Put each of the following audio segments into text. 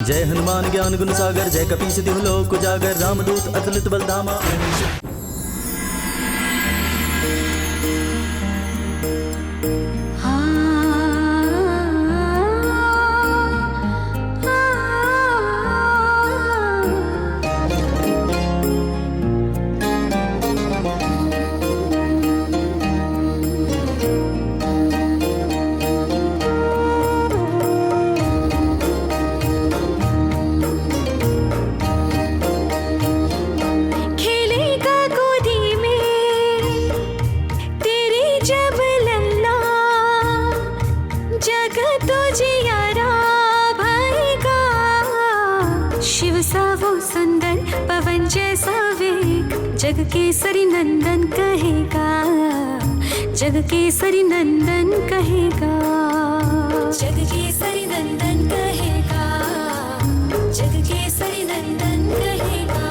जय हनुमान ज्ञान गुण सागर, जय कपीस तिहु लोक उजागर, रामदूत अतुलित बल धामा। जग केसरी नंदन कहेगा, जग केसरी नंदन कहेगा, जग केसरी नंदन कहेगा, जग केसरी नंदन कहेगा।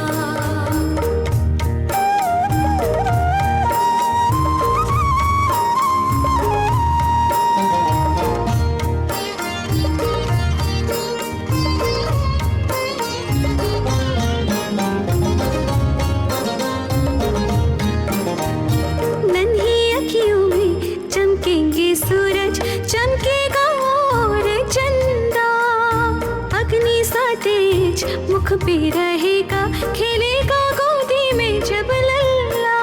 सूरज चमकेगा और चंदा, अग्नि सा तेज मुख पे रहेगा, खेलेगा गोदी में जब लल्ला।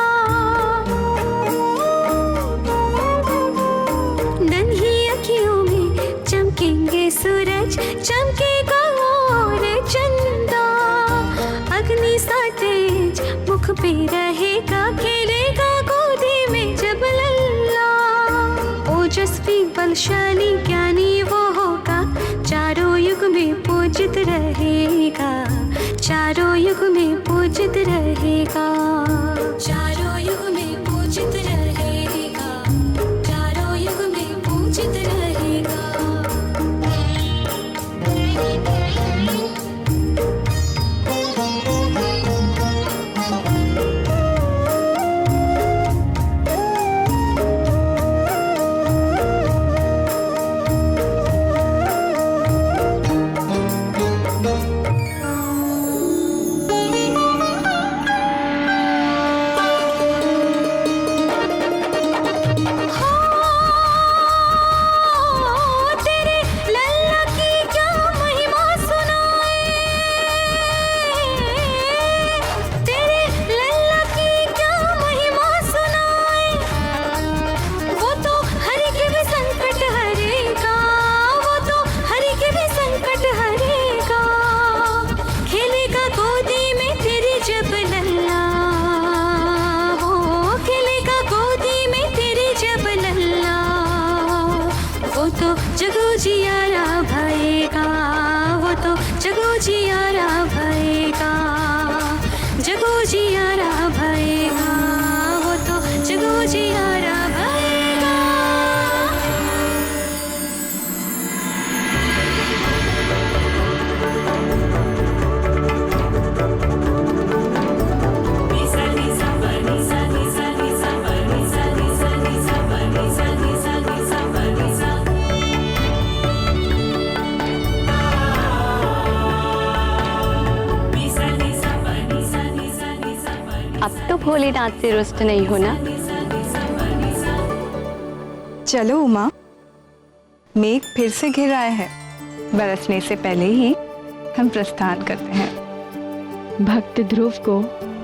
नन्ही अखियों में चमकेंगे सूरज, चमकेगा और चंदा, अग्नि सा तेज मुख पे रहेगा, खेलेगा गोदी में जब लल्ला। ओजस्वी बलशाली ज्ञानी वो होगा, चारों युग में पूजित रहेगा, चारों युग में पूजित रहेगा, चारों युग में पूजित रहेगा, चारों युग में पूजित रहेगा। जगो जियारा भयेगा, वो तो जगो जियारा भयेगा, जगो जियारा भयेगा, वो तो जगो जियारा भयेगा। अब तो भोलेनाथ से रुष्ट नहीं होना। चलो उमा, मेघ फिर से घिर आए हैं, बरसने से पहले ही हम प्रस्थान करते हैं। भक्त ध्रुव को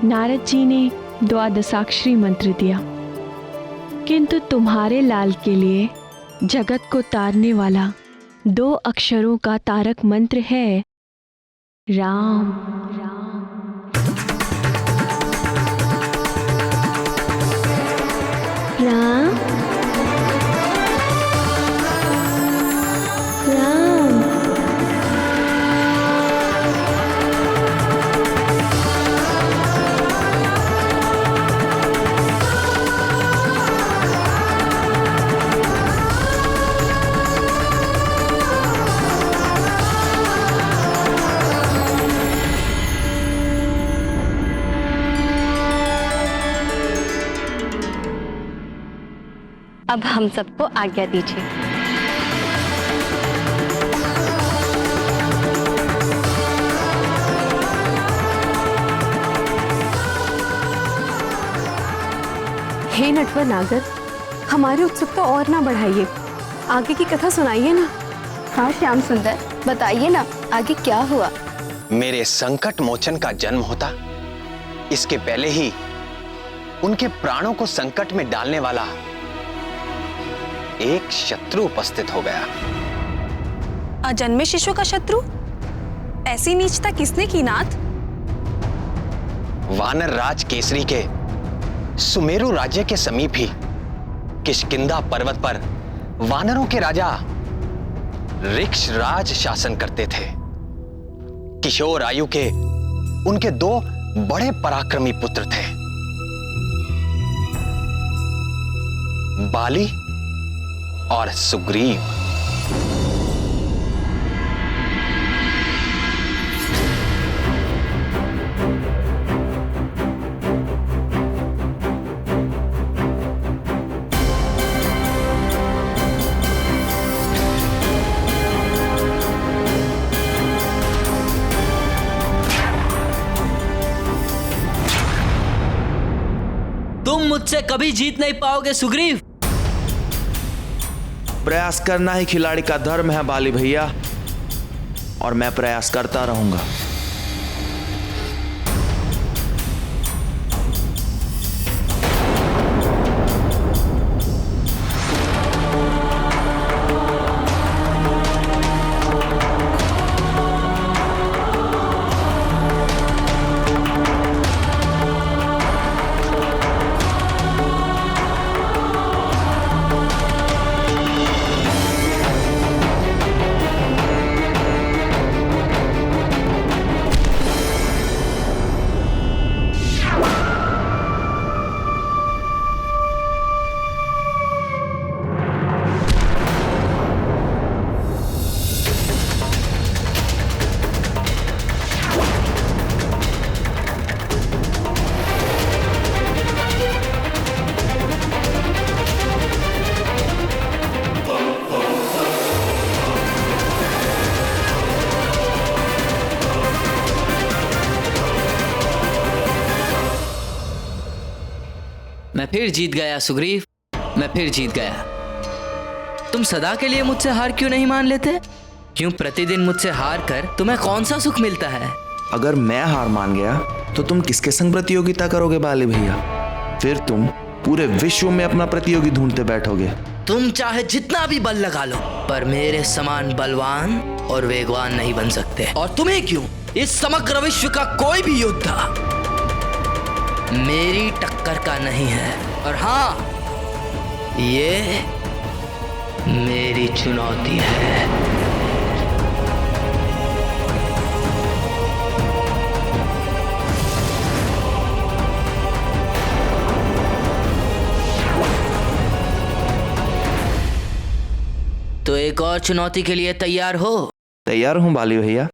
नारद जी ने द्वादशाक्षरी मंत्र दिया, किंतु तुम्हारे लाल के लिए जगत को तारने वाला 2 अक्षरों का तारक मंत्र है राम। राम राम। अब हम सबको आज्ञा दीजिए। हे नटवर नागर, हमारी उत्सुकता और ना बढ़ाइए, आगे की कथा सुनाइए ना। हाँ श्याम सुंदर, बताइए ना आगे क्या हुआ। मेरे संकट मोचन का जन्म होता, इसके पहले ही उनके प्राणों को संकट में डालने वाला एक शत्रु उपस्थित हो गया। अजन्मे शिशु का शत्रु? ऐसी नीचता किसने की नाथ? वानर राज केसरी के सुमेरु राज्य के समीप ही किष्किंधा पर्वत पर वानरों के राजा ऋक्षराज शासन करते थे। किशोर आयु के उनके 2 बड़े पराक्रमी पुत्र थे, बाली और सुग्रीव। तुम मुझसे कभी जीत नहीं पाओगे सुग्रीव। प्रयास करना ही खिलाड़ी का धर्म है बाली भैया, और मैं प्रयास करता रहूंगा। मैं फिर जीत गया सुग्रीव, मैं फिर जीत गया। तुम सदा के लिए मुझसे हार क्यों नहीं मान लेते? क्यों प्रतिदिन मुझसे हार कर तुम्हें कौन सा सुख मिलता है? अगर मैं हार मान गया तो तुम किसके संग प्रतियोगिता करोगे बाली भैया? फिर तुम पूरे विश्व में अपना प्रतियोगी ढूंढते बैठोगे। तुम चाहे जितना भी बल लगा लो, पर मेरे समान बलवान और वेगवान नहीं बन सकते। और तुम्हें क्यों, इस समग्र विश्व का कोई भी योद्धा मेरी टक्कर का नहीं है। और हाँ, ये मेरी चुनौती है। तो एक और चुनौती के लिए तैयार हो? तैयार हूं बाली भैया।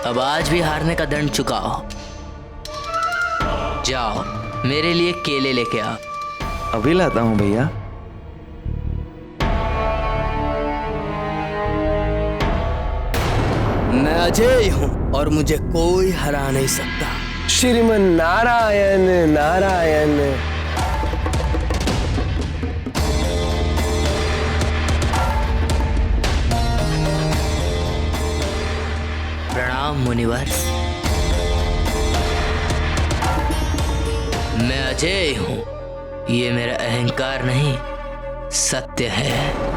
अब आज भी हारने का दंड चुकाओ। जाओ, मेरे लिए केले लेके आओ। अभी लाता हूं भैया। मैं अजय हूँ और मुझे कोई हरा नहीं सकता। श्रीमन नारायण नारायण। प्रणाम मुनिवर। मैं अजय हूँ, ये मेरा अहंकार नहीं सत्य है।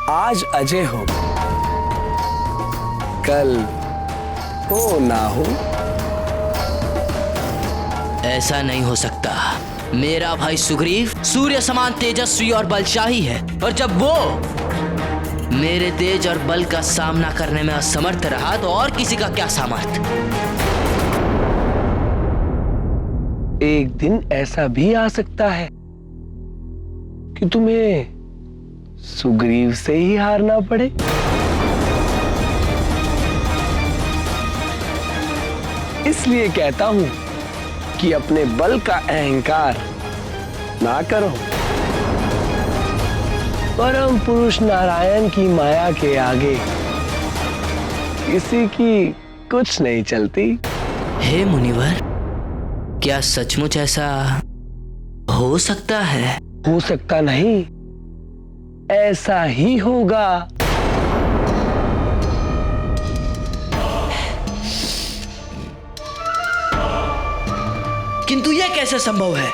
आज अजय हो, कल हो ना हो। ऐसा नहीं हो सकता। मेरा भाई सुग्रीव सूर्य समान तेजस्वी और बलशाही है, और जब वो मेरे तेज और बल का सामना करने में असमर्थ रहा तो और किसी का क्या सामर्थ्य। एक दिन ऐसा भी आ सकता है कि तुम्हें सुग्रीव से ही हारना पड़े। इसलिए कहता हूं कि अपने बल का अहंकार ना करो। परम पुरुष नारायण की माया के आगे किसी की कुछ नहीं चलती। हे मुनिवर, क्या सचमुच ऐसा हो सकता है? हो सकता नहीं, ऐसा ही होगा। किंतु यह कैसे संभव है?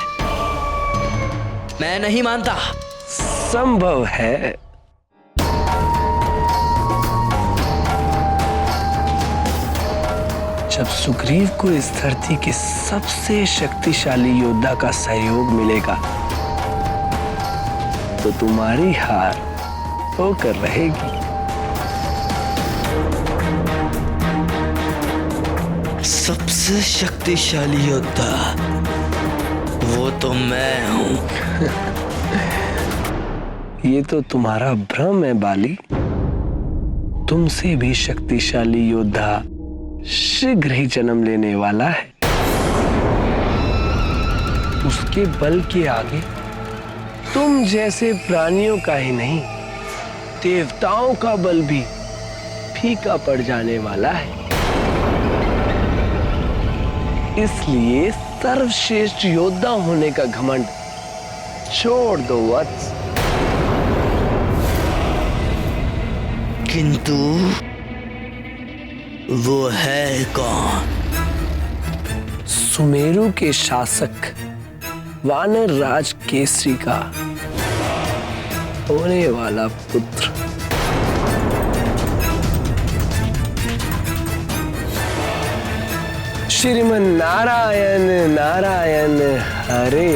मैं नहीं मानता। संभव है। जब सुग्रीव को इस धरती के सबसे शक्तिशाली योद्धा का सहयोग मिलेगा तो तुम्हारी हार होकर रहेगी। सबसे शक्तिशाली योद्धा वो तो मैं हूं। ये तो तुम्हारा भ्रम है बाली। तुमसे भी शक्तिशाली योद्धा शीघ्र ही जन्म लेने वाला है। उसके बल के आगे तुम जैसे प्राणियों का ही नहीं, देवताओं का बल भी फीका पड़ जाने वाला है। इसलिए सर्वश्रेष्ठ योद्धा होने का घमंड छोड़ दो वत्स। किंतु वो है कौन? सुमेरु के शासक वानर राज केसरी का होने वाला पुत्र। श्रीमन नारायण नारायण हरे।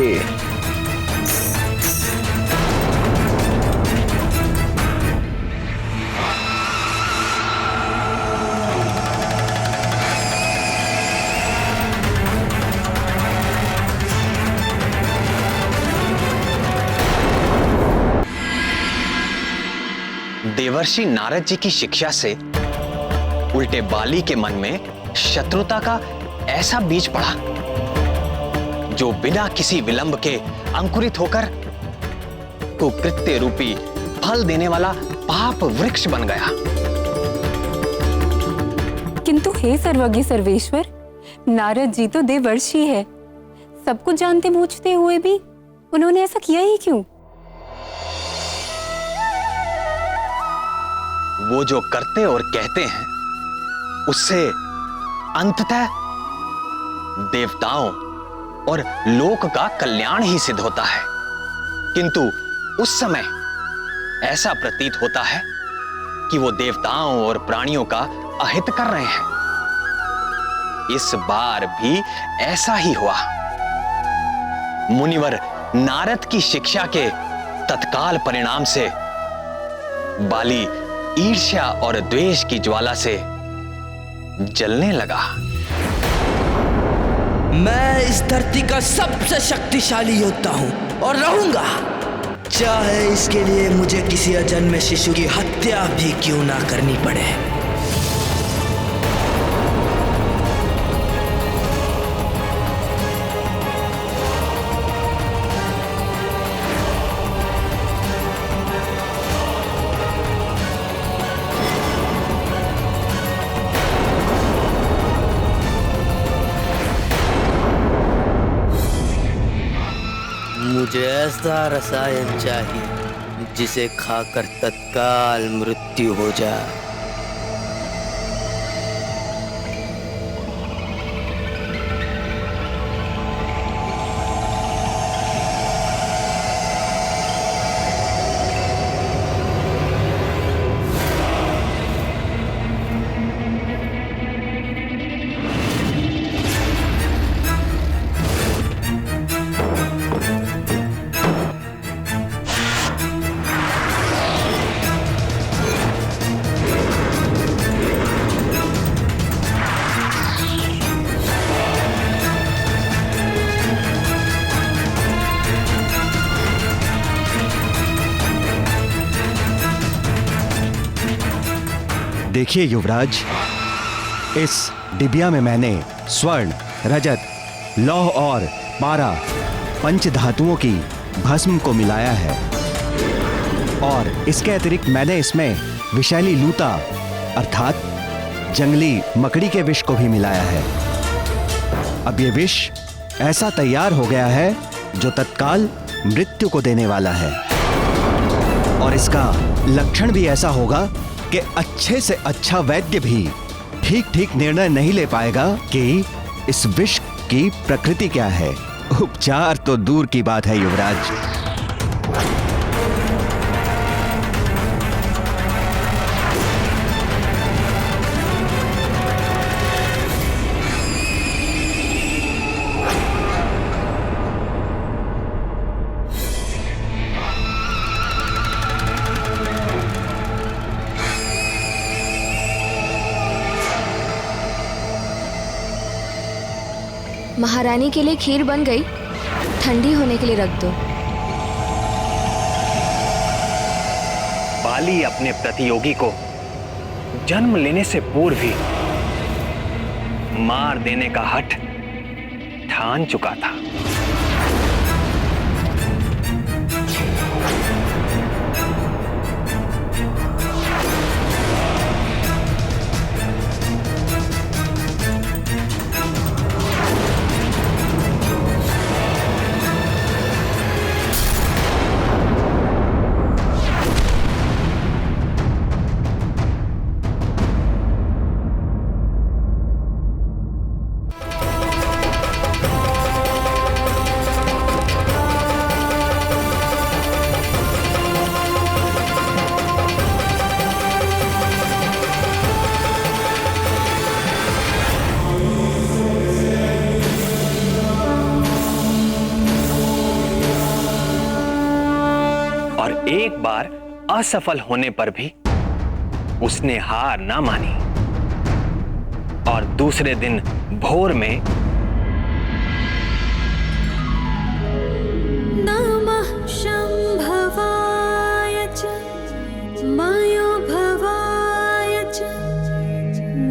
देवर्षि नारद जी की शिक्षा से उल्टे बाली के मन में शत्रुता का ऐसा बीज पड़ा जो बिना किसी विलंब के अंकुरित होकर कुकृत्य रूपी फल देने वाला पाप वृक्ष बन गया। किंतु हे सर्वज्ञ सर्वेश्वर, नारद जी तो देवर्षि है। सब कुछ जानते बूझते हुए भी उन्होंने ऐसा किया ही क्यों? वो जो करते और कहते हैं उससे अंततः देवताओं और लोक का कल्याण ही सिद्ध होता है। किंतु उस समय ऐसा प्रतीत होता है कि वो देवताओं और प्राणियों का अहित कर रहे हैं। इस बार भी ऐसा ही हुआ। मुनिवर नारद की शिक्षा के तत्काल परिणाम से बाली ईर्ष्या और द्वेष की ज्वाला से जलने लगा। मैं इस धरती का सबसे शक्तिशाली योद्धा हूं और रहूंगा, चाहे इसके लिए मुझे किसी अजन्मे शिशु की हत्या भी क्यों ना करनी पड़े। मुझे ऐसा रसायन चाहिए जिसे खाकर तत्काल मृत्यु हो जाए। देखिए युवराज, इस डिबिया में मैंने स्वर्ण, रजत, लौह और पारा पंच धातुओं की भस्म को मिलाया है और इसके अतिरिक्त मैंने इसमें विषैली लूता अर्थात जंगली मकड़ी के विष को भी मिलाया है। अब ये विष ऐसा तैयार हो गया है जो तत्काल मृत्यु को देने वाला है और इसका लक्षण भी ऐसा होगा कि अच्छे से अच्छा वैद्य भी ठीक ठीक निर्णय नहीं ले पाएगा कि इस विष की प्रकृति क्या है। उपचार तो दूर की बात है युवराज। महारानी के लिए खीर बन गई, ठंडी होने के लिए रख दो। बाली अपने प्रतियोगी को जन्म लेने से पूर्व ही मार देने का हठ ठान चुका था। एक बार असफल होने पर भी उसने हार ना मानी और दूसरे दिन भोर में नमः शंभवाय च मयो भवाय च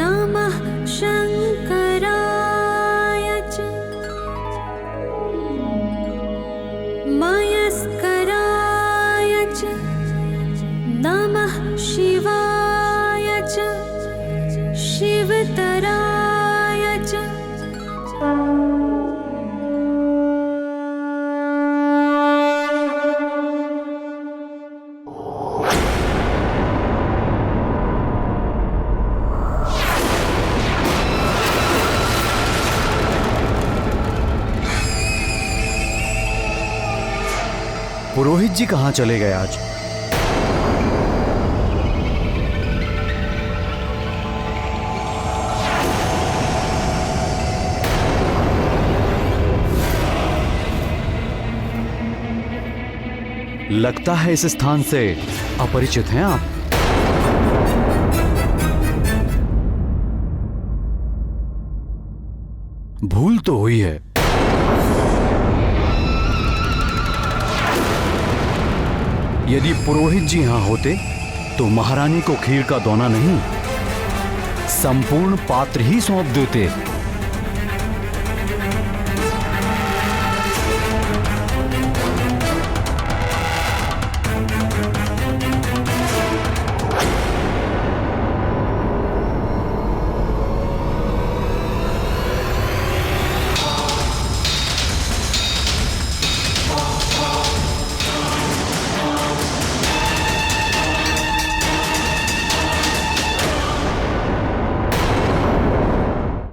नमः शंकराय च मयस्कराय च नमः शिवाय च शिवतराय च। पुरोहित जी कहाँ चले गए आज? लगता है इस स्थान से अपरिचित हैं आप। भूल तो हुई है। यदि पुरोहित जी यहां होते तो महारानी को खीर का दोना नहीं, संपूर्ण पात्र ही सौंप देते।